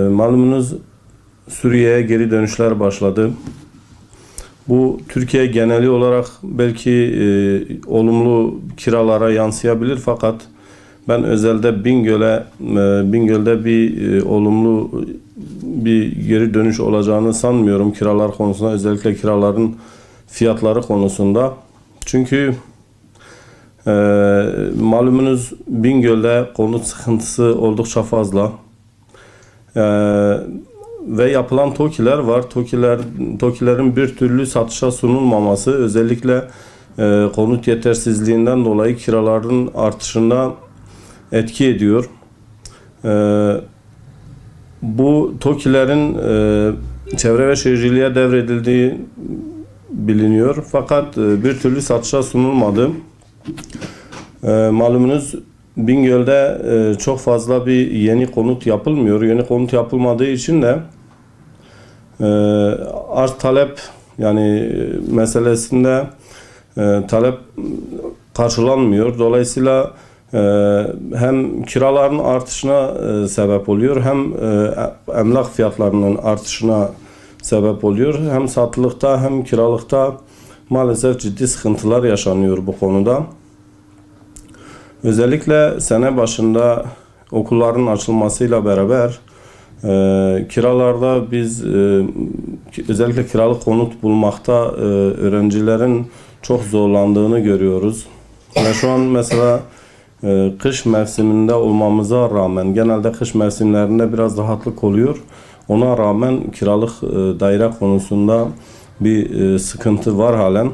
Malumunuz Suriye'ye geri dönüşler başladı. Bu Türkiye geneli olarak belki olumlu kiralara yansıyabilir, fakat ben özelde Bingöl'de bir olumlu bir geri dönüş olacağını sanmıyorum kiralar konusunda, özellikle kiraların fiyatları konusunda. Çünkü malumunuz Bingöl'de konut sıkıntısı oldukça fazla. Ve yapılan TOKİ'ler var. TOKİ'lerin bir türlü satışa sunulmaması, özellikle konut yetersizliğinden dolayı kiraların artışına etki ediyor. Bu TOKİ'lerin Çevre ve Şehirciliğe devredildiği biliniyor. Fakat bir türlü satışa sunulmadı. Malumunuz Bingöl'de çok fazla bir yeni konut yapılmıyor. Yeni konut yapılmadığı için de arz talep meselesinde talep karşılanmıyor. Dolayısıyla hem kiraların artışına sebep oluyor, hem emlak fiyatlarının artışına sebep oluyor. Hem satılıkta hem kiralıkta maalesef ciddi sıkıntılar yaşanıyor bu konuda. Özellikle sene başında okulların açılmasıyla beraber kiralarda biz özellikle kiralık konut bulmakta öğrencilerin çok zorlandığını görüyoruz. Ve şu an mesela kış mevsiminde olmamıza rağmen, genelde kış mevsimlerinde biraz rahatlık oluyor. Ona rağmen kiralık daire konusunda bir sıkıntı var halen.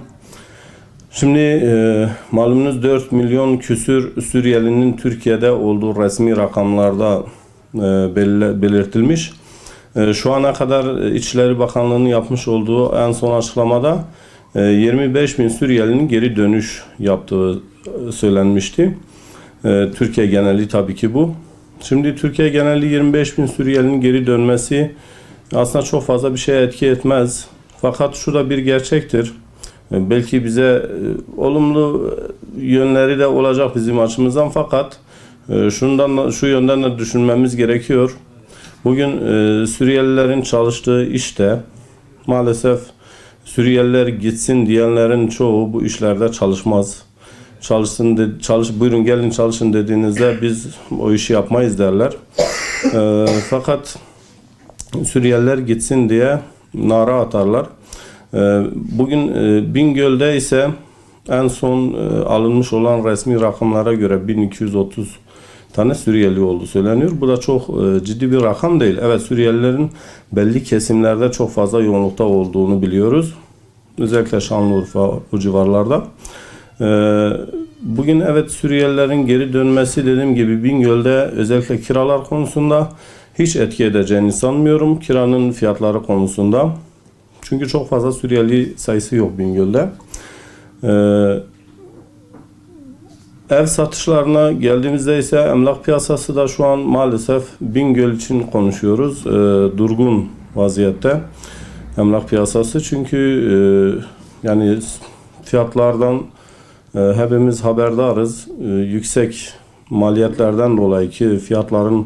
Şimdi malumunuz 4 milyon küsür Suriyelinin Türkiye'de olduğu resmi rakamlarda belirtilmiş. Şu ana kadar İçişleri Bakanlığı'nın yapmış olduğu en son açıklamada 25 bin Suriyelinin geri dönüş yaptığı söylenmişti. Türkiye geneli tabii ki bu. Şimdi Türkiye geneli 25 bin Suriyelinin geri dönmesi aslında çok fazla bir şeye etki etmez. Fakat şu da bir gerçektir. Belki bize olumlu yönleri de olacak bizim açımızdan, fakat şu yönden de düşünmemiz gerekiyor. Bugün Suriyelilerin çalıştığı işte maalesef Suriyeliler gitsin diyenlerin çoğu bu işlerde çalışmaz. Buyurun gelin çalışın dediğinizde biz o işi yapmayız derler. Fakat Suriyeliler gitsin diye nara atarlar. Bugün Bingöl'de ise en son alınmış olan resmi rakamlara göre 1230 tane Suriyeli olduğu söyleniyor. Bu da çok ciddi bir rakam değil. Evet, Suriyelilerin belli kesimlerde çok fazla yoğunlukta olduğunu biliyoruz. Özellikle Şanlıurfa, o civarlarda. Bugün evet, Suriyelilerin geri dönmesi dediğim gibi Bingöl'de özellikle kiralar konusunda hiç etki edeceğini sanmıyorum. Kiranın fiyatları konusunda. Çünkü çok fazla Suriyeli sayısı yok Bingöl'de. Ev satışlarına geldiğimizde ise emlak piyasası da şu an maalesef Bingöl için konuşuyoruz. Durgun vaziyette emlak piyasası. Çünkü yani fiyatlardan hepimiz haberdarız. Yüksek maliyetlerden dolayı, ki fiyatların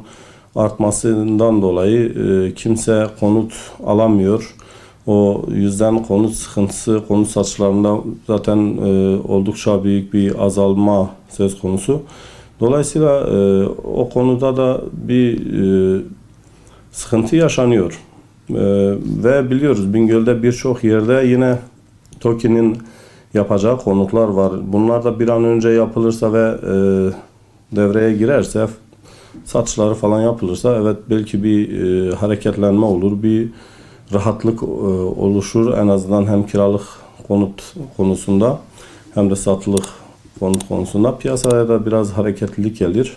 artmasından dolayı kimse konut alamıyor. O yüzden konut sıkıntısı, konut satışlarında zaten oldukça büyük bir azalma söz konusu. Dolayısıyla o konuda da bir sıkıntı yaşanıyor. Ve biliyoruz Bingöl'de birçok yerde yine TOKİ'nin yapacağı konutlar var. Bunlar da bir an önce yapılırsa ve devreye girerse, satışları falan yapılırsa, evet belki bir hareketlenme olur, bir rahatlık oluşur. En azından hem kiralık konut konusunda hem de satılık konut konusunda piyasaya da biraz hareketlilik gelir.